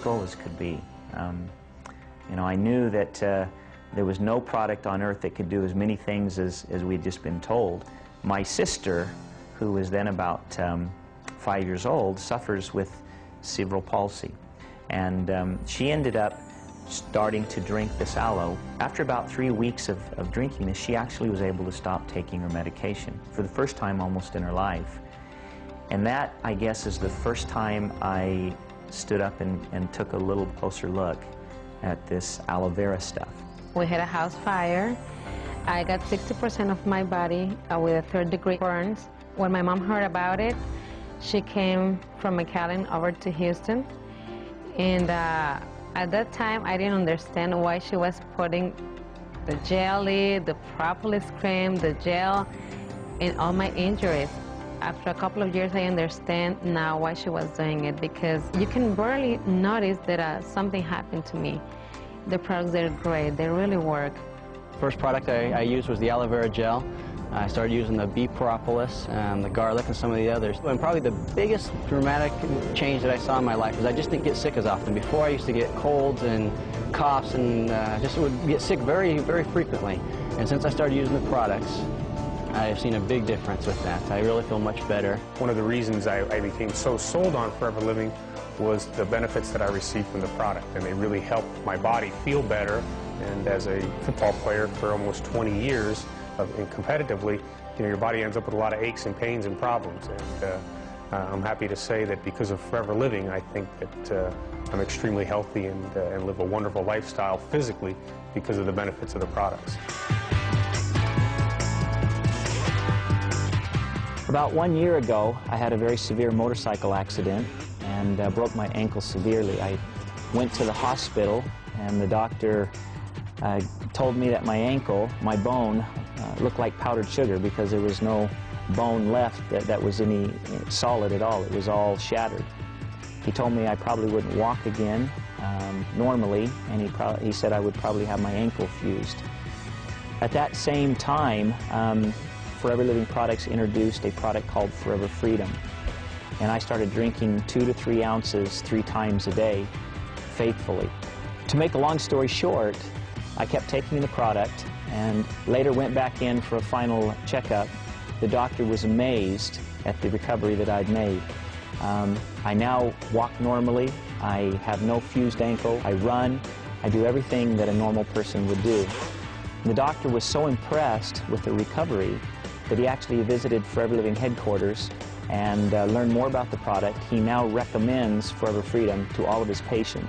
As could be. You know, I knew that there was no product on earth that could do as many things as we'd just been told. My sister, who was then about 5 years old, suffers with cerebral palsy. And she ended up starting to drink this aloe. After about 3 weeks of drinking this, she actually was able to stop taking her medication for the first time almost in her life. And that, I guess, is the first time I stood up and took a little closer look at this aloe vera stuff. We had a house fire. I got 60% of my body with a third-degree burns. When my mom heard about it, she came from McAllen over to Houston. And at that time, I didn't understand why she was putting the jelly, the propolis cream, the gel in all my injuries. After a couple of years, I understand now why she was doing it, because you can barely notice that something happened to me. The products are great. They really work. First product I used was the aloe vera gel. I started using the bee propolis, the garlic, and some of the others. And probably the biggest dramatic change that I saw in my life is I just didn't get sick as often. Before, I used to get colds and coughs and just would get sick very, very frequently. And since I started using the products, I've seen a big difference with that. I really feel much better. One of the reasons I became so sold on Forever Living was the benefits that I received from the product, and they really helped my body feel better. And as a football player for almost 20 years, and competitively, you know, your body ends up with a lot of aches and pains and problems. And I'm happy to say that because of Forever Living, I think that I'm extremely healthy and live a wonderful lifestyle physically because of the benefits of the products. About 1 year ago, I had a very severe motorcycle accident and broke my ankle severely. I went to the hospital, and the doctor told me that my ankle, my bone, looked like powdered sugar because there was no bone left that was any solid at all. It was all shattered. He told me I probably wouldn't walk again normally, and he said I would probably have my ankle fused. At that same time, Forever Living Products introduced a product called Forever Freedom, and I started drinking 2 to 3 ounces 3 times a day, faithfully. To make a long story short, I kept taking the product and later went back in for a final checkup. The doctor was amazed at the recovery that I'd made. I now walk normally, I have no fused ankle, I run, I do everything that a normal person would do. The doctor was so impressed with the recovery that he actually visited Forever Living headquarters and learned more about the product. He now recommends Forever Freedom to all of his patients.